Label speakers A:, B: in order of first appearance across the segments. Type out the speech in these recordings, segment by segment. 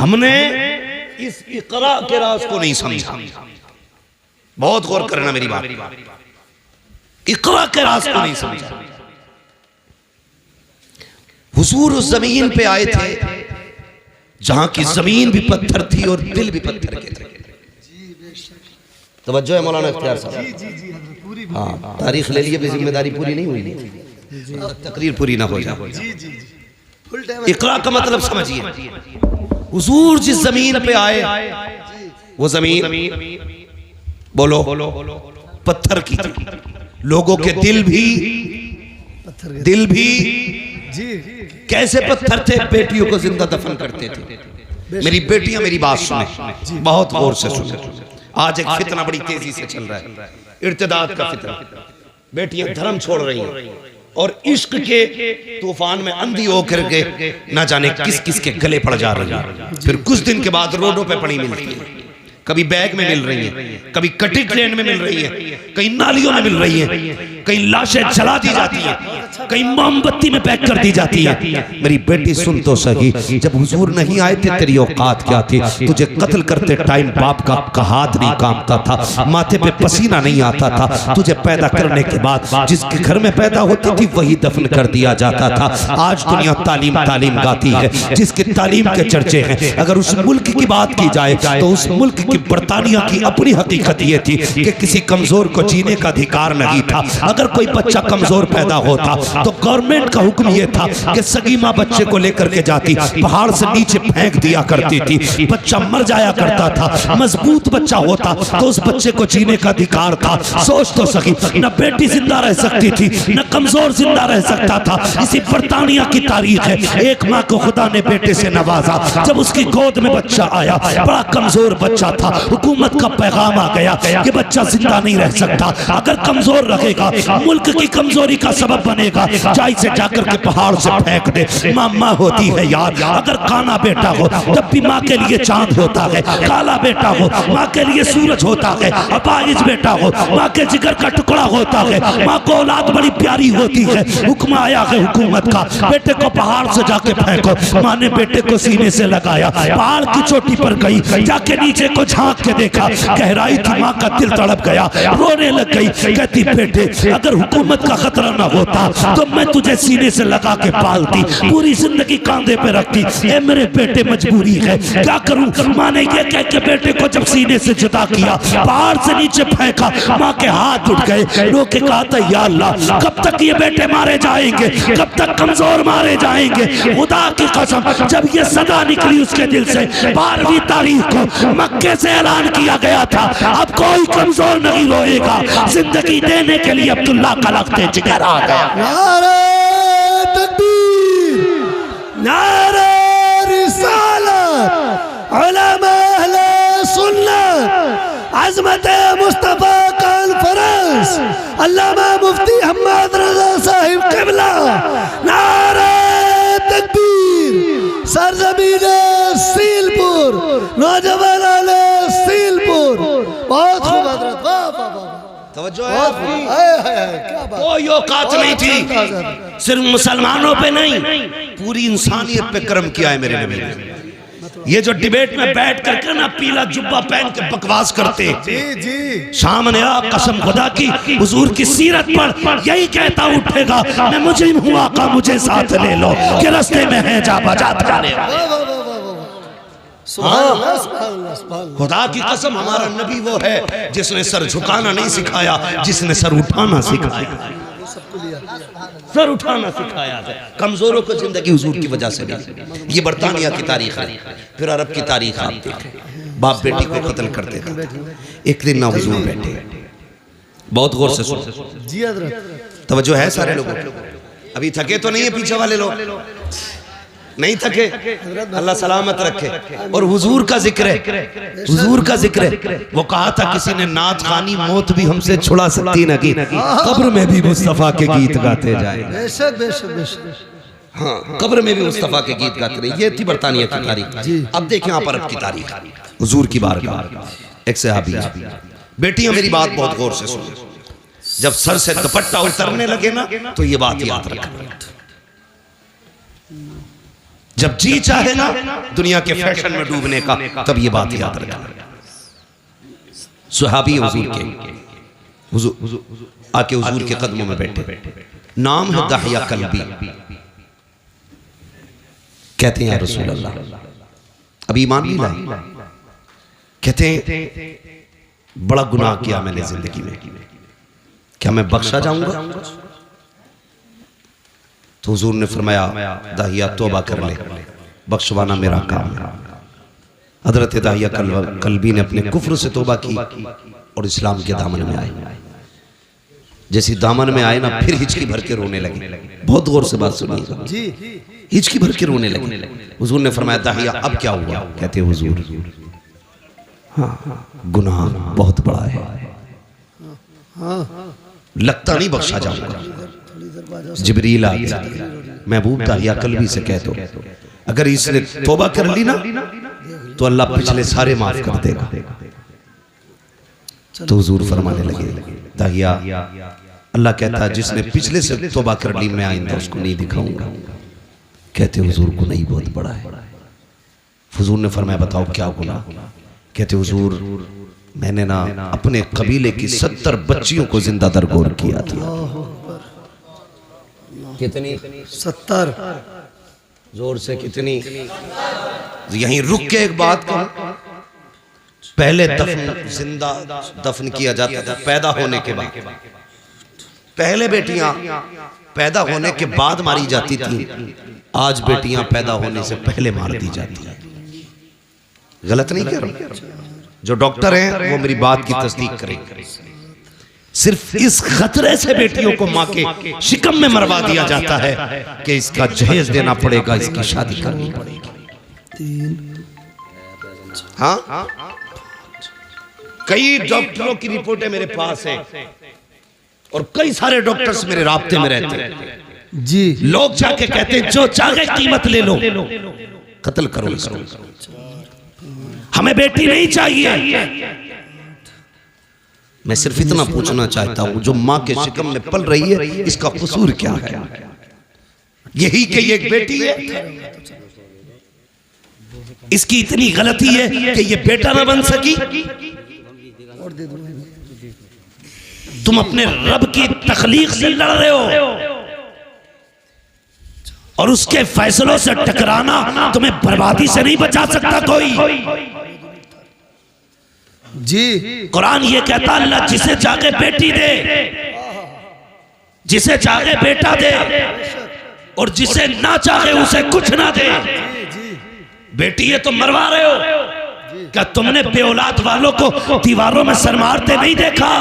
A: हमने इस इक़रा के राज को नहीं समझा। बहुत गौर करना मेरी बात, इक़रा के राज को नहीं समझा। हुजूर उस जमीन पे आए थे जहां की जमीन भी पत्थर थी और दिल भी पत्थर के थे। तवज्जो है मौलाना इख्तियार साहब। हाँ, तारीख ले लिए, जिम्मेदारी पूरी नहीं हुई, तकरीर पूरी ना हो जाए। इक़रा का मतलब समझिए, हुजूर जिस जमीन पे आए वो जमीन बोलो पत्थर की थी। लोगों के दिल भी कैसे पत्थर थे? बेटियों को जिंदा दफन करते थे। मेरी बेटियां मेरी बात सुने, बहुत गौर से सुने। आज एक फितना बड़ी तेजी से चल रहा है, इर्तिदाद का फितना। बेटियां धर्म छोड़ रही हैं और इश्क के तूफान में अंधी होकर के ना जाने किस किस के गले पड़ जा रही है। फिर कुछ दिन के बाद रोडों पे पड़ी मिलती है, कभी बैग में मिल रही है, कभी कटिंग ट्रेन में मिल रही है, कहीं नालियों में मिल रही है, कहीं लाशें जला दी जाती है, कहीं मोमबत्ती में पैक कर दी जाती है। मेरी बेटी सुन तो सही, जब हुजूर नहीं आए थे तेरी औकात क्या थी? तुझे कत्ल करते टाइम बाप का हाथ नहीं कांपता था, माथे पे पसीना नहीं आता था। तुझे पैदा करने के बाद जिसके घर में पैदा होती थी वही दफन कर दिया जाता था। आज दुनिया तालीम तालीम गाती है, जिसकी तालीम के चर्चे हैं। अगर उस मुल्क की बात की जाए तो उस मुल्क कि बर्तानिया की अपनी हकीकत ये थी कि किसी कमजोर को जीने का अधिकार नहीं था। अगर कोई बच्चा कमजोर पैदा होता तो गवर्नमेंट का हुक्म ये था कि सगी माँ बच्चे को लेकर के जाती, पहाड़ से नीचे फेंक दिया करती थी। बच्चा मर जाया करता था। मजबूत बच्चा होता तो उस बच्चे को जीने का अधिकार था। सोच तो सकी, न बेटी जिंदा रह सकती थी न कमजोर जिंदा रह सकता था। इसी बर्तानिया की तारीख है। एक माँ को खुदा ने बेटे से नवाजा, जब उसकी गोद में बच्चा आया, बड़ा कमजोर बच्चा था। हुकूमत का पैगाम आ गया कि बच्चा जिंदा नहीं रह सकता, अगर कमजोर रहेगा मुल्क की कमजोरी का सबब बनेगा। जाई से जाकर के पहाड़ से फेंक दे। माँ होती है यार, अगर काना बेटा हो तब भी माँ के लिए चांद होता है, काला बेटा हो माँ के लिए सूरज होता है, अपाहिज बेटा हो माँ के जिगर का टुकड़ा होता है। माँ को औलाद बड़ी प्यारी होती है। हुक्म आया है हुकूमत का, बेटे को पहाड़ से जाके फेंको। माँ ने बेटे को सीने से लगाया, पहाड़ की चोटी पर गई, जाके नीचे को झांक के देखा, गहराई थी। माँ का दिल तड़प गया, रोने लग गई। कहती बेटे अगर हुकूमत का खतरा ना होता तो मैं तुझे सीने से लगा के पालती, पूरी जिंदगी कांधे पे रखती। ए मेरे बेटे मजबूरी है, क्या करूं? माँ ने ये कह के बेटे को जब सीने से जुदा किया, पहाड़ से नीचे फेंका, माँ के हाथ उठ गए। रो के कहा था या अल्लाह कब तक ये बेटे मारे जाएंगे, कब तक कमजोर मारे जाएंगे? खुदा की कसम जब ये सदा निकली उसके दिल से, 12वीं तारीख को मक्के से ऐलान किया गया था अब कोई कमजोर नहीं रोएगा। जिंदगी देने के लिए अब्दुल्ला का लख्ते जिगर आ गया।
B: नारे तकबीर, नारे रिसालत, उलमा अहले सुन्नत, अज़मत मुस्तफा कॉन्फ्रेंस, अल्लामा मुफ्ती अहमद रज़ा साहिब क़िबला। नारे तकबीर, सरज़मीन सीलपुर, नौजवान सीलपुर। बहुत खूब हज़रत, वाह वाह वाह।
A: तवज्जो है, कोई औकात नहीं थी, सिर्फ मुसलमानों पे नहीं पूरी इंसानियत पे कर्म किया है मेरे नबी ने। ये जो डिबेट में बैठ करके ना पीला जुब्बा पहन के बकवास करते, सामने आ कसम खुदा की हुजूर की सीरत पर यही कहता उठेगा मैं मुजरिम हूँ आका मुझे साथ ले लो, कि रास्ते में है जा बजा थाने। खुदा की कसम हमारा नबी वो है जिसने सर झुकाना नहीं सिखाया, जिसने सर उठाना सिखाया। सर उठाना सिखाया है। कमजोरों को जिंदगी हुजूर की वजह से नहीं। ये बर्तानिया की तारीख है। फिर अरब की तारीख आप देखें, बाप बेटी को कत्ल कर देता था। एक दिन ना हुजूर बैठे, बहुत गौर से सुनो, तवज्जो है सारे लोगों। अभी थके तो नहीं है पीछे वाले लोग, नहीं थके, अल्लाह सलामत रखे। और हुजूर का जिक्र है, हुजूर का जिक्र है। वो कहा था किसी ने नात खानी मौत भी हमसे छुड़ा सकती नहीं, कब्र में भी मुस्तफा के गीत गाते जाए।
B: बेशक बेशक बेशक,
A: हाँ कब्र में भी मुस्तफा के गीत गाते रहे। ये थी बर्तानिया की तारीख। अब देखें आप अरब की तारीख, हुजूर की बारगाह। एक सहाबी, बेटियां मेरी बात बहुत गौर से सुनो, जब सर से दुपट्टा उतरने लगे ना तो ये बात याद रखना, जब जी चाहे ना दुनिया के फैशन में डूबने का, तब ये बात याद रखना। सुहाबी हुजूर आके हुजूर के कदमों में बैठे, नाम है दाहिया कल्बी। कहते हैं या रसूल अल्लाह, अभी ईमान नहीं लाए। कहते हैं बड़ा गुनाह किया मैंने जिंदगी में, क्या मैं बख्शा जाऊंगा? तो हुजूर ने फरमाया दाहिया तौबा कर ले, बख्शवाना मेरा काम है। हजरत दाहिया कल्बी ने अपने कुफ्र से तौबा की और इस्लाम के दामन में आए। जैसे दामन में आए ना, फिर हिचकी भर के रोने लगे। बहुत गौर से बात सुनिएगा जी, हिचकी भर के रोने लगे। हुजूर ने फरमाया दाहिया अब क्या हुआ? कहते हुजूर हाँ गुनाह बहुत बड़ा है, लगता नहीं बख्शा जाऊंगा। जिब्रील आ गया, महबूब दाहिया कल्बी से कह दो अगर इसने तौबा कर ली ना तो अल्लाह पिछले सारे माफ कर देगा। तो हुजूर फरमाने लगे दाहिया, अल्लाह कहता जिसने पिछले से तौबा कर ली मैं आइंदा उसको नहीं दिखाऊंगा। कहते हुजूर को नहीं बहुत बड़ा है। हुजूर ने फरमाया बताओ क्या गुनाह? कहते हुजूर मैंने ना अपने कबीले की 70 बच्चियों को जिंदा दरगोर किया था। कितनी? 70। जोर से कितनी? यहीं रुक के एक बात कहूं, पहले दफन जिंदा दफन किया जाता था पैदा होने के बाद। पहले बेटियां पैदा होने के बाद मारी जाती थी, आज बेटियां पैदा होने से पहले मार दी जाती हैं। गलत नहीं कह रहा, जो डॉक्टर हैं वो मेरी बात की तस्दीक करेंगे। सिर्फ इस खतरे से बेटियों को मां के शिकम में मरवा दिया जाता है कि इसका जहेज देना पड़ेगा, इसकी शादी करनी पड़ेगी। हाँ, कई डॉक्टरों की रिपोर्टें मेरे पास हैं और कई सारे डॉक्टर्स मेरे राब्ते में रहते हैं जी। लोग जाके कहते हैं जो चाहे कीमत ले लो, कत्ल करो इसको, हमें बेटी नहीं चाहिए। मैं सिर्फ इतना पूछना चाहता हूं, जो मां के शिकम में पल रही है इसका कसूर क्या है? यही कि ये एक बेटी है, इसकी इतनी गलती है कि ये बेटा ना बन सकी। तुम अपने रब की तखलीक से लड़ रहे हो और उसके फैसलों से टकराना तुम्हें बर्बादी से नहीं बचा सकता कोई जी। कुरान ये कहता अल्लाह जिसे चाहे बेटी दे, जिसे चाहे बेटा दे और जिसे ना चाहे उसे कुछ ना दे। बेटी ये तुम मरवा रहे हो, क्या तुमने बेऔलाद वालों को दीवारों में सर मारते नहीं देखा?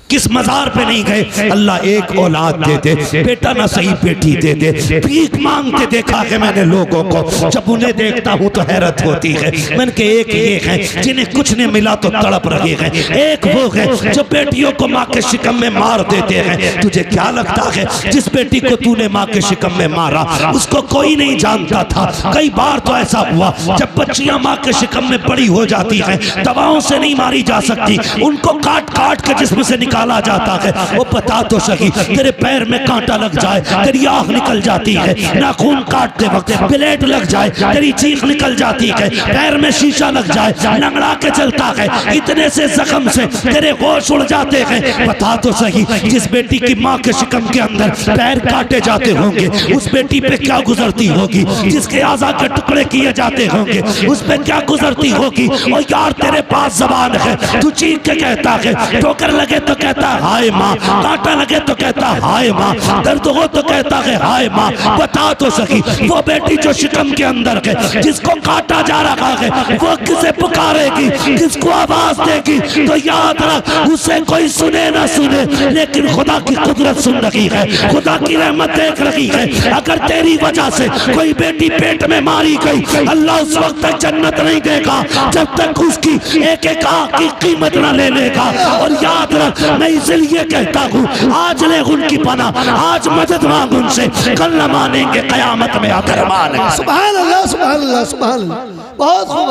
A: किस मजार पे नहीं गए? अल्लाह एक औलाद दे दे, बेटा ना सही बेटी दे दे। भीख मांगते देखा है मैंने लोगों को, जब उन्हें देखता हूँ तो हैरत होती है। मैंने के एक ये है जिन्हें कुछ नहीं मिला तो तड़प रहे हैं, एक वो है जो बेटियों को माँ के शिकम में मार देते हैं। तुझे क्या लगता है जिस बेटी को तूने माँ के शिकम में मारा उसको कोई नहीं जानता था? कई बार तो ऐसा हुआ जब बच्चियां माँ के शिकम में बड़ी हो जाती हैं, दवाओं से नहीं मारी जा सकती, उनको काट काट के जिस्म से निकाला जाता है। वो बता तो सही, तेरे पैर में कांटा लग जाए तेरी आंख निकल जाती है, नाखून काटते वक्त ब्लेड लग जाए तेरी चीख निकल जाती है, पैर में शीशा लग जाए लंगड़ा के चलता है, इतने से जख्म से तेरे होश उड़ जाते हैं। बता तो सही, जिस बेटी की माँ के शिकम के अंदर पैर काटे जाते होंगे उस बेटी पे क्या गुजरती होगी? जिसके आज़ा के टुकड़े किए जाते होंगे उस पे क्या गुजरती होगी? और यार तेरे पास जबान है, तू चीख के कहता है, ठोकर लगे तो कहता हाय माँ, कांटा लगे तो कहता हाय माँ, दर्द हो तो कहता है हाय माँ। बता तो सही, वो बेटी जो शिकम के अंदर है जिसको काटा जा रहा है वो किसे पुकारेगी, किसको आवाज देगी? तो याद रख, उसे कोई सुने ना सुने लेकिन खुदा की कुदरत सुन रही है, खुदा की रहमत देख रही है। अगर तेरी वजह से कोई बेटी पेट में मारी गई, अल्लाह उस वक्त तक जन्नत नहीं देगा जब तक उसकी एक एक आंख की कीमत न ले लेगा। और याद रख, मैं इसलिए कहता हूँ आज ले उनकी पना, आज मदद मांग उनसे, कल न मानेंगे कयामत में आकर मानेंगे।
B: सुभान अल्लाह, सुभान अल्लाह, सुभान अल्लाह। बहुत खूब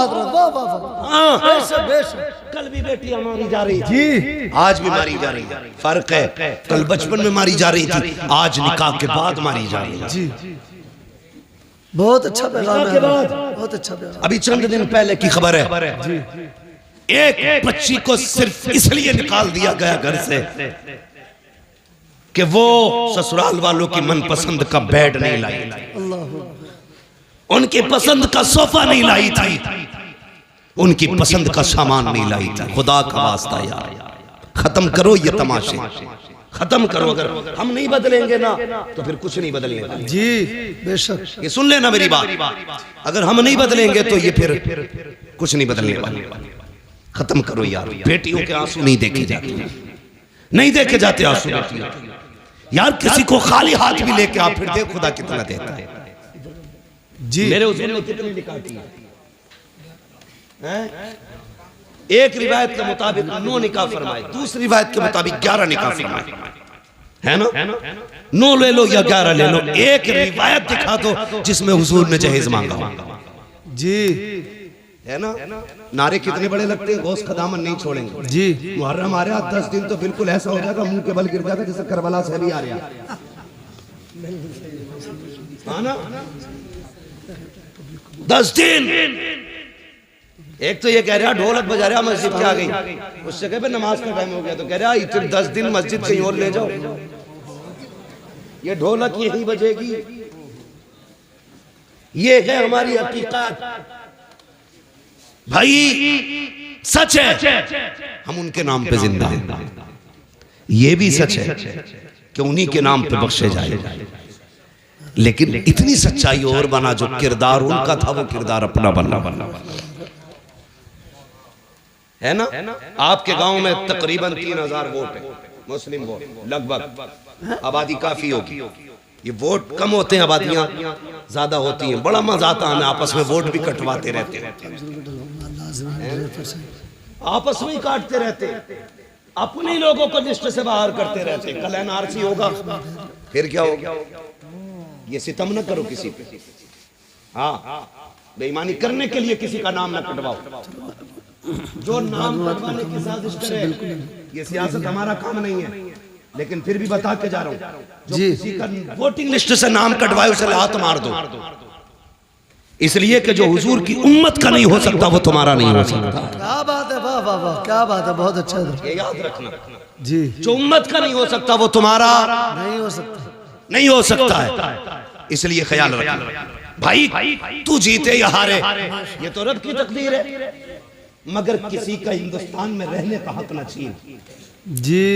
A: कल भी बेटियां मारी जा रही थी, आज भी मारी जा रही है। फर्क है, कल बचपन में मारी जा रही थी, आज निकाह के बाद मारी जा रही है जी।
B: बहुत अच्छा पैगाम है, बहुत अच्छा पैगाम।
A: अभी चंद दिन पहले की खबर है, एक बच्ची को सिर्फ इसलिए निकाल दिया गया घर से कि वो ससुराल वालों की मनपसंद का बेड नहीं लाई थी, उनकी पसंद का सोफा नहीं लाई थी, उनकी पसंद का सामान नहीं लाई थी। खुदा का वास्ता यार, खत्म करो ये तमाशे, खत्म करो। अगर हम नहीं बदलेंगे ना तो फिर कुछ नहीं बदलेगा।
B: जी बेशक,
A: ये सुन लेना मेरी बात, अगर हम नहीं बदलेंगे तो ये फिर कुछ नहीं बदलने वाला। खत्म करो यार, बेटियों के आंसू नहीं देखे जाते, नहीं देखे जाते आंसू बेटियों के। यार किसी को खाली हाथ भी लेके आप फिर देख खुदा कितना देता है।
B: जी
A: मेरे हुजूर ने कितनी निकाह की हैं? एक रिवायत के मुताबिक 9 निकाह फरमाए, दूसरी रिवायत के मुताबिक 11 निकाह फरमाए, है ना? 9 ले लो या 11 ले लो, एक रिवायत दिखा दो जिसमें हुजूर ने जहेज मांगा हो।
B: जी
A: है ना? नारे कितने बड़े लगते हैं, गौस का दामन नहीं छोड़ेंगे।
B: जी
A: मुहर्रम आ रहा 10 दिन तो बिल्कुल ऐसा हो जाएगा, मुंह के बल गिर जाएगा जैसे करबला से भी आ रहा है ना? 10 दिन। एक तो ये कह रहा ढोलक बजा रहा मस्जिद के आ गई, उससे कह नमाज का टाइम हो गया, तो कह रहा इतने 10 दिन मस्जिद कहीं और ले जाओ, ये ढोलक यही बजेगी। ये है हमारी हकीकत भाई, सच है हम उनके नाम पे जिंदा हैं। ये भी सच है कि उन्हीं के नाम पे बख्शे जाए, लेकिन इतनी सच्चाई और बना जो किरदार उनका था वो किरदार अपना बनना है ना? आपके गांव में तकरीबन 3000 वोट है, मुस्लिम वोट लगभग, आबादी काफी होगी। ये वोट कम होते हैं, आबादियां ज्यादा होती हैं। बड़ा मजा आता है, हमें आपस में वोट भी कटवाते रहते हैं, आपस में ही काटते रहते, अपने लोगों को लिस्ट से बाहर करते रहते। कल एनआरसी होगा, फिर क्या होगा? ये सितम न करो किसी पे, हाँ बेईमानी करने के लिए किसी का नाम न कटवाओ। जो नाम कटवाने की साजिश करे, ये सियासत हमारा काम नहीं है, लेकिन फिर भी बता के जा रहा हूं, जो किसी का वोटिंग लिस्ट से नाम कटवाए उसे लात मार दो, इसलिए कि जो हुजूर की उम्मत का नहीं हो सकता वो तुम्हारा नहीं हो सकता।
B: क्या बात है, वाह वाह वाह, क्या बात है, बहुत अच्छा है।
A: ये याद रखना
B: जी,
A: जो उम्मत का नहीं हो सकता वो तुम्हारा
B: नहीं हो सकता,
A: नहीं हो सकता है, इसलिए ख्याल रखना भाई। तू जीते या हारे ये तो रब की तकदीर है, मगर किसी का हिंदुस्तान में रहने का हक न छीन।
B: जी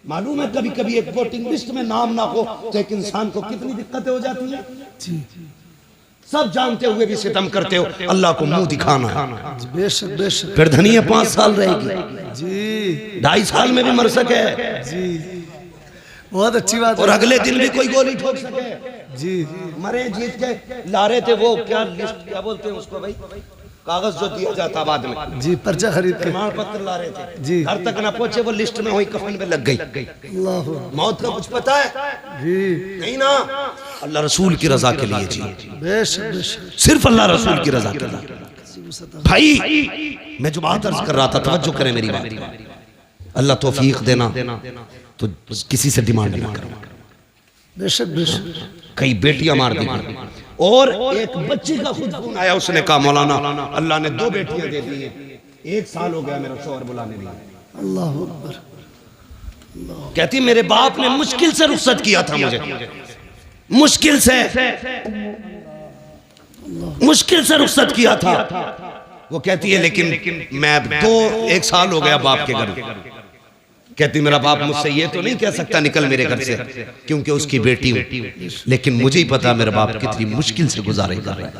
A: मालूम है कभी कभी एक वोटिंग लिस्ट में नाम ना हो तो एक इंसान को कितनी दिक्कतें हो जाती हैं।
B: जी
A: सब जानते हुए भी सितम करते हो, अल्लाह को मुंह दिखाना है।
B: बेशक बेशक,
A: फिर धनिया 5 साल रहेगी,
B: जी
A: 2.5 साल में भी मर सके,
B: जी बहुत अच्छी बात
A: और
B: है।
A: अगले दिन भी कोई गोली ठोक सके।
B: जी
A: मरे जीत के ला रहे थे वो क्या लिस्ट, क्या बोलते हैं उसको भाई, कागज जो दिया जाता बाद में,
B: जी पर्चा खरीद के
A: प्रमाण पत्र ला रहे थे
B: जी,
A: घर तक ना पहुंचे, वो लिस्ट में हुई कफन में लग गई।
B: अल्लाह,
A: मौत का कुछ पता है
B: जी
A: नहीं ना, अल्लाह रसूल की रजा के लिए जी,
B: बेशक बेशक,
A: सिर्फ अल्लाह रसूल की रजा के लिए। भाई मैं जो बात अर्ज कर रहा था, तवज्जो करें मेरी बात, अल्लाह तौफीक देना तो किसी से डिमांड ना करो।
B: बेशक बेशक,
A: कई बेटियां मार दी, और एक बच्ची का खुद फोन आया, उसने कहा मौलाना अल्लाह ने 2 बेटियां दे दी हैं, 1 साल हो गया मेरा शौहर बुलाने नहीं आया।
B: अल्लाह अकबर,
A: कहती मेरे बाप ने मुश्किल से रुखसत किया था मुझे, मुश्किल से रुखसत किया था। वो कहती है लेकिन मैं 1 साल हो गया बाप के घर। कहती मेरा बाप मुझसे ये तो नहीं कह सकता निकल मेरे घर से, क्योंकि उसकी बेटी हूं, लेकिन मुझे ही पता मेरा बाप कितनी मुश्किल से गुजारे कर रहा है।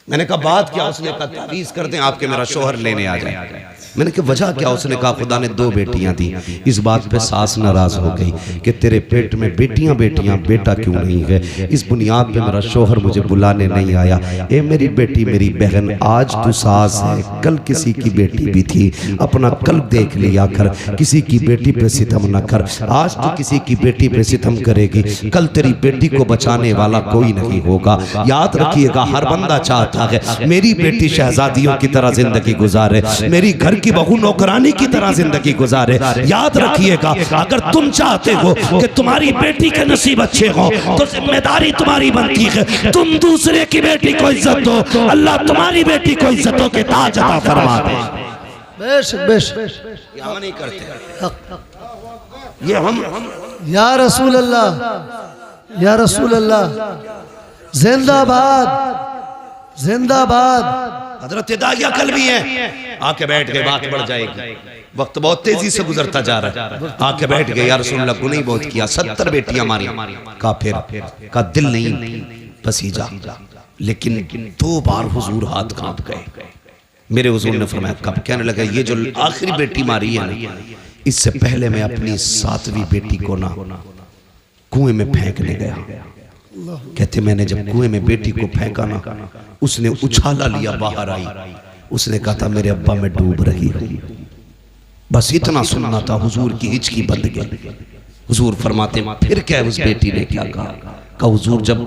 A: मैंने कहा बात क्या? उसने कहा तावीज़ कर दें आपके मेरा शौहर लेने आ जाए। मैंने कहा वजह क्या? उसने कहा खुदा ने 2 बेटियां दी। इस बात पे सास नाराज हो गई कि तेरे पेट में बेटियां बेटियां, बेटा क्यों नहीं है? इस बुनियाद पे मेरा शौहर मुझे बुलाने नहीं आया। ए मेरी बेटी, मेरी बहन, आज तू सास है, कल किसी की बेटी भी थी, अपना कल्ब देख लिया कर, किसी की बेटी पे सितम न कर। आज तू किसी की बेटी पे सितम करेगी, कल तेरी बेटी को बचाने वाला कोई नहीं होगा। याद रखिएगा, हर बंदा चाहता चाहता है मेरी बेटी शहजादियों की तरह जिंदगी गुजारे, मेरी घर की बहू नौकरानी की तरह जिंदगी गुजारे। याद रखिएगा, अगर तुम चाहते हो कि तुम्हारी बेटी के नसीब अच्छे हो तो जिम्मेदारी तुम्हारी बनती है तुम दूसरे की बेटी को इज्जत दो, अल्लाह तुम्हारी बेटी को इज्जतों के ताज अता फरमा दे।
B: बेशक बेशक
A: हम नहीं करते ये, हम
B: या रसूल अल्लाह, या रसूल अल्लाह, जिंदाबाद जिंदाबाद।
A: हजरत दाहिया कल भी है, आके बैठ गए, बात बढ़ जाएगी, वक्त बहुत तेजी से गुजरता जा रहा है। आके बैठ गए, या रसूल अल्लाह गुनाह बहुत किया, 70 बेटियां मारी, काफिर का दिल नहीं पसीजा, लेकिन 2 बार हुजूर हाथ कांप गए। मेरे हुजूर ने फरमाया कब? कहने लगा ये जो आखिरी बेटी मारी है ना, इससे पहले मैं अपनी 7वीं बेटी को ना कुएं में फेंकने गया। कहते मैंने जब कुएं में बेटी को फेंका ना, उसने उछाला लिया, बाहर आई, उसने कहा था मेरे अब्बा मैं डूब रही हूँ। बस इतना सुनना था, हुजूर की हिचकी बंद गई। हुजूर फरमाते फिर क्या है? उस बेटी ने क्या कहा? हुजूर जब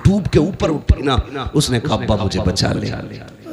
A: डूब के ऊपर उठी ना, उसने कहा अब्बा मुझे बचा ले,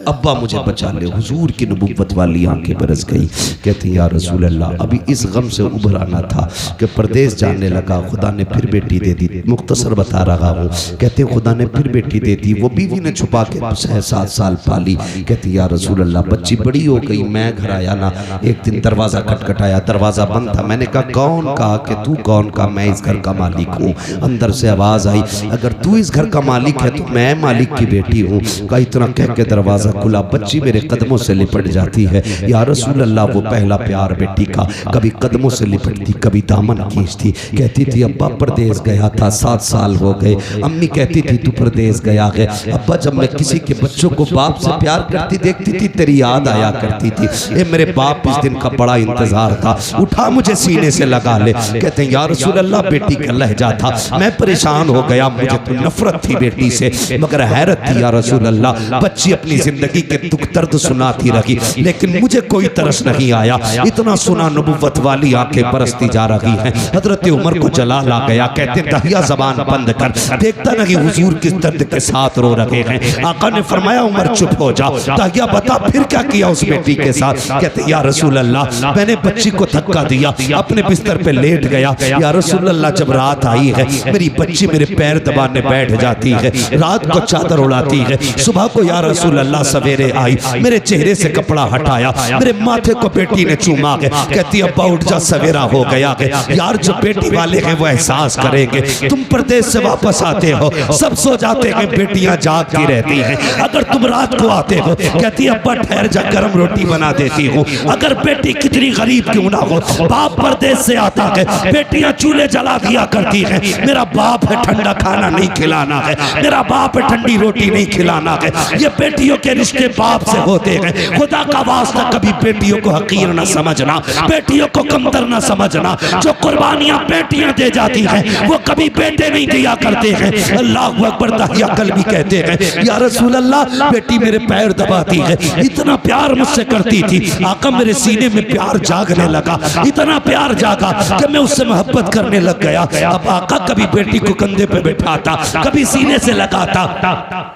A: अब्बा मुझे बचा ले। हुजूर की नबुव्वत वाली आंखें बरस गई। कहते या रसूल अल्लाह, अभी इस गम से उभर आना था कि परदेश जाने लगा, खुदा ने फिर बेटी दे दी। मुख्तसर बता रहा हूँ, कहते खुदा ने फिर बेटी दे दी, वो बीवी ने छुपा के 6-7 साल पाली। कहते या रसूल अल्लाह, बच्ची बड़ी हो गई, मैं घर आया ना, एक दिन दरवाज़ा खटखटाया, दरवाज़ा बंद था। मैंने कहा कौन? कहा कि तू कौन? कहा मैं इस घर का मालिक हूँ। अंदर से आवाज़ आई, अगर तू इस घर का मालिक है तो मैं मालिक की बेटी हूँ। कहा इतना कह के दरवाज़ा खुला, बच्ची मेरे कदमों से लिपट जाती है। या रसूल अल्लाह, वो पहला प्यार बेटी का, कभी कदमों से लिपटती, कभी दामन खींचती। कहती थी अब्बा परदेश गया था, 7 साल हो गए। अम्मी कहती थी तू परदेश गया है। अब्बा जब मैं किसी के बच्चों को बाप से प्यार करती देखती थी, तेरी याद आया करती थी। ए मेरे बाप इस दिन का बड़ा इंतजार था, उठा मुझे सीने से लगा ले। कहते हैं या रसूल अल्लाह, बेटी का लहजा था, मैं परेशान हो गया, मुझे तो नफरत थी बेटी से, मगर हैरत थी या रसूल अल्लाह, बच्ची अपनी जिंदगी के दुख दर्द सुनाती रही, लेकिन मुझे कोई तरस नहीं आया। इतना सुना, नबुव्वत वाली आंखें बरसती जा रही हैं। हजरत उमर को जलाल आ गया। कहते दाहिया जबान बंद कर, देखता नहीं हुजूर किस दर्द के साथ रो रहे हैं। आका ने फरमाया उमर चुप हो जा। दाहिया बता फिर क्या किया उस बेटी के साथ? कहते या रसूल अल्लाह, मैंने बच्ची को धक्का दिया, अपने बिस्तर पे लेट गया। या रसूल अल्लाह, जब रात आई है, मेरी बच्ची मेरे पैर दबाने बैठ जाती है, रात को चादर उड़ाती है। सुबह को या रसूल अल्लाह सवेरे आई, मेरे चेहरे से कपड़ा हटाया, मेरे माथे को बेटी ने चूमा के कहती अब्बा उठ जा, सवेरा हो गया है। यार जो बेटी वाले हैं वो एहसास करेंगे, तुम परदेश से वापस आते हो, सब सो जाते हैं, बेटियां जागती रहती हैं। अगर तुम रात को आते हो, कहती अब्बा ठहर जा, गरम रोटी बना देती हूँ। अगर बेटी कितनी गरीब क्यों ना हो, बाप परदेश से आता है, बेटियां चूल्हे जला दिया करती हैं। मेरा बाप है ठंडा खाना नहीं खिलाना है, मेरा बाप है ठंडी रोटी नहीं खिलाना है। ये बेटियों के रिश्ते बाप से होते हैं। खुदा का वास्ता कभी बेटियों को हकीर न समझना, बेटियों को कमतर न समझना। जो कुर्बानियां बेटियां दे जाती हैं वो कभी बेटे नहीं दिया करते हैं। अल्लाहु अकबर। दाहिया कल भी कहते हैं या रसूल अल्लाह, बेटी मेरे पैर दबाती है, इतना प्यार मुझसे करती थी, आका मेरे सीने में प्यार जागने लगा, इतना प्यार जागा कि मैं उससे मोहब्बत करने लग गया। अब आका कभी बेटी को कंधे पे बैठाता, कभी सीने से लगाता।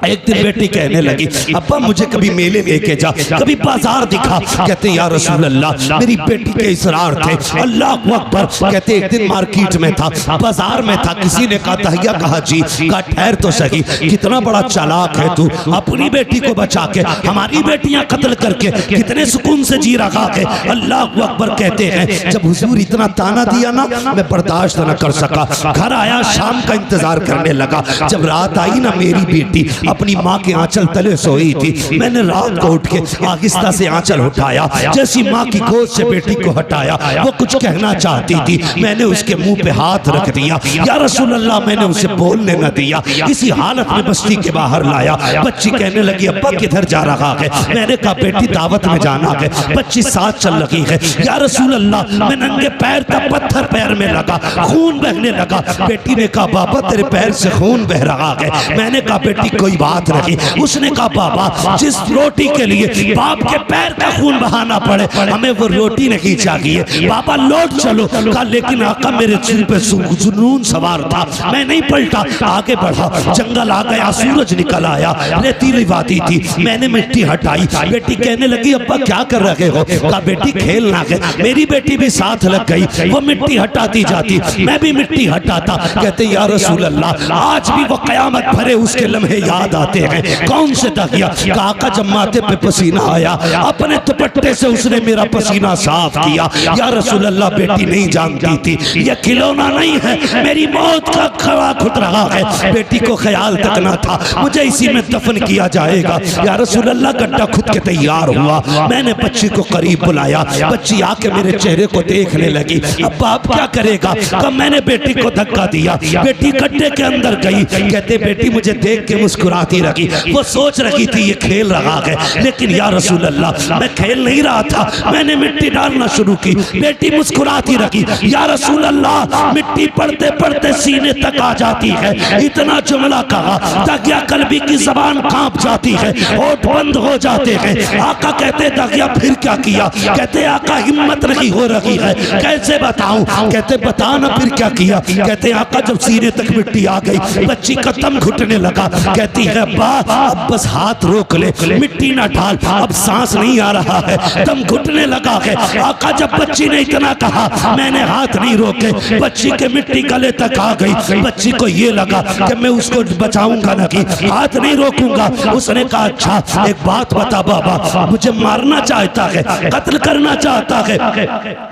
A: एक दिन बेटी कहने लगी अब्बा मुझे कभी मेले लेके जा, कभी बाजार दिखा। कहते या रसूल अल्लाह, मेरी बेटी के इसरार थे। अल्लाह अकबर। कहते एक दिन मार्केट में था, बाजार में था, किसी ने कहा दाहिया, कहा जी, कहा ठहर तो सही, कितना बड़ा चालाक है तू, अपनी बेटी को बचा के हमारी बेटियां कत्ल करके कितने सुकून से जी रहा है। अल्लाह अकबर। कहते हैं जब हुजूर इतना ताना दिया ना, मैं बर्दाश्त न कर सका, घर आया, शाम का इंतजार करने लगा। जब रात आई ना, मेरी बेटी अपनी माँ के आंचल तले सोई थी। मैंने रात को उठ के आहिस्ता से आंचल उठाया, जैसी माँ की गोद से बेटी को हटाया, वो कुछ कहना चाहती थी, मैंने उसके मुंह पे हाथ रख दिया। या रसूल अल्लाह, मैंने उसे बोलने न दिया, इसी हालत में बस्ती के बाहर लाया। बच्ची कहने लगी अब्बा किधर जा रहा है? मैंने कहा बेटी दावत में जाना है। बच्ची साथ चल रही है। या रसूल अल्लाह, मैं नंगे पैर था, पत्थर पैर में लगा, खून बहने लगा। बेटी ने कहा बाबा तेरे पैर से खून बह रहा है। मैंने कहा बेटी कोई बात नहीं। उसने कहा बाबा जिस रोटी के लिए बाप के पैर का खून बहाना पड़े, हमें वो रोटी नहीं चाहिए। बाबा लौट चलो। कहा लेकिन आका मेरे सिर पे जुनून सवार था, मैं नहीं पलटा, आगे बढ़ा। जंगल आ गया, सूरज निकल आया, रेतीली वादी थी, मैंने मिट्टी हटाई। बेटी कहने लगी अब्बा क्या कर रहे हो? कहा बेटी खेल ना गए। मेरी बेटी भी साथ लग गई, वो मिट्टी हटाती जाती, मैं भी मिट्टी हटाता। कहते या रसूल अल्लाह, आज भी वो कयामत भरे उसके लम्हे याद आते हैं। कौन से दागिया? काका जब माथे पे पसीना आया, अपने दुपट्टे से उसने मेरा पसीना साफ किया। या रसूल अल्लाह, बेटी नहीं जानती थी ये खिलौना नहीं है, मेरी मौत का खड़ा खुद रहा है। बेटी को ख्याल तक ना था मुझे इसी में दफन किया जाएगा। या रसूल अल्लाह, गड्ढा खुद के तैयार हुआ, मैंने बच्ची को करीब बुलाया। बच्ची आके मेरे चेहरे को देखने लगी। अब बाप क्या करेगा? कब मैंने बेटी को धक्का दिया, बेटी गड्ढे के अंदर गई। कहते बेटी मुझे देख के मुस्कुराती रही, वो सोच रही थी ये खेल रहा है, लेकिन या रसूल अल्लाह मैं खेल नहीं रहा था, मैंने मिट्टी डालना शुरू की। बेटी मुस्कुराती रही। या रसूल अल्लाह, मिट्टी पड़ते पड़ते सीने तक आ जाती है। इतना जुमला कहा ताकि कल्बी की जबान कांप जाती है, होठ बंद हो जाते हैं। आका कहते दागिया फिर क्या किया? कहते आका हिम्मत नहीं हो रही है, कैसे बताऊं? कहते बता ना फिर क्या किया? कहते आका जब सीने तक मिट्टी आ गई, बच्ची का दम घुटने लगा। कहती है अब्बा अब बस हाथ रोक ले, मिट्टी ना डाल, अब सांस नहीं आ रहा है, दम घुटने लगा है। आका जब बच्ची ने इतना कहा, मैंने हाथ नहीं रोके, बच्ची के मिट्टी गले तक आ गई। बच्ची को ये लगा कि मैं उसको बचाऊंगा नहीं, हाथ नहीं रोकूंगा। उसने कहा अच्छा एक बात बता बाबा, मुझे मारना चाहता है, कत्ल करना चाहता है।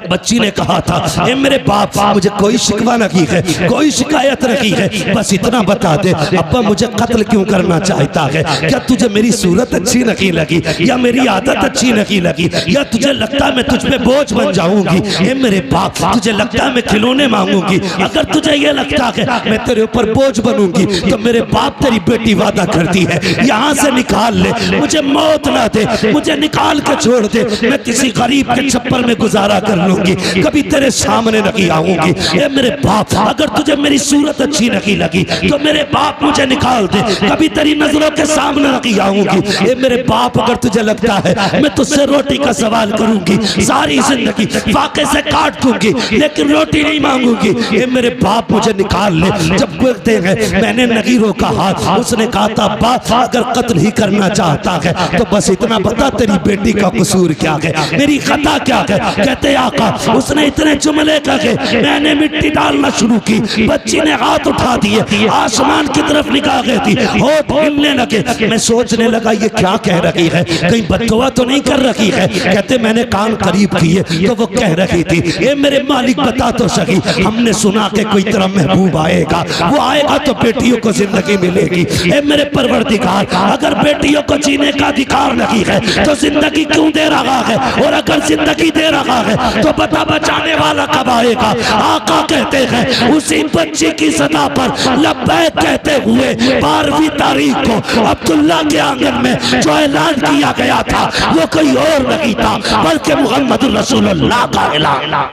A: बच्ची ने कहा था ए मेरे बाप, मुझे कोई शिकवा नहीं है, कोई शिकायत नहीं है, बस इतना बता दे अब्बा मुझे कत्ल क्यों करना चाहता है? क्या तुझे मेरी सूरत अच्छी नहीं लगी, या मेरी आदत अच्छी नहीं लगी, या तुझे लगता मैं तुझ पे बोझ बन जाऊंगी? ए मेरे बाप, तुझे लगता है मैं खिलौने मांगूंगी? अगर तुझे ये लगता है मैं तेरे ऊपर बोझ बनूंगी तो मेरे बाप तेरी बेटी वादा करती है यहाँ से निकाल ले, मुझे मौत ना दे, मुझे निकाल के छोड़ दे, मैं किसी गरीब के छप्पर में गुजारा कर लूंगी, कभी तेरे सामने नहीं आऊंगी। ए मेरे बाप, अगर तुझे मेरी सूरत अच्छी नहीं लगी तो मेरे बाप मुझे निकाल दे, कभी तेरी नजरों के सामने नहीं आऊंगी। ए मेरे बाप, अगर तुझे लगता है मैं तुझसे रोटी का सवाल करूंगी, सारी जिंदगी फाके से काट दूंगी, लेकिन रोटी नहीं मांगूंगी। ए मेरे बाप मुझे निकाल ले। जब बोलते हैं मैंने नहीं रोका हाथ, उसने कहा था बाप अगर कत्ल ही करना चाहता है तो बस इतना बता तेरी बेटी का कसूर क्या है, मेरी खता क्या है? कहते आका उसने इतने जुमले कहे, मैंने मिट्टी डालना शुरू की, बच्ची ने हाथ उठा दिए, आसमान की तरफ निकाह गई थी, होठ हिलने लगे। मैं सोचने लगा ये क्या कह रही है, कहीं बददुआ तो नहीं कर रही है? कहते मैंने कान करीब किए तो वो कह रही थी ये मेरे मालिक बता तो सही, हमने सुना कि कोई तेरा महबूब आएगा, वो आएगा तो बेटियों को जिंदगी मिलेगी। ए मेरे परवरदिगार, अगर बेटियों को जीने का अधिकार नहीं है तो जिंदगी क्यों दे रहा है? और अगर जिंदगी दे रहा है तो बता बचाने वाला कब आएगा? आका कहते हैं उसी बच्ची की सदा पर लब्बैक कहते हुए 12वीं तारीख को अब्दुल्ला के आंगन में जो ऐलान किया गया था वो कोई और नहीं था बल्कि मुहम्मद रसूलुल्लाह का ऐलान।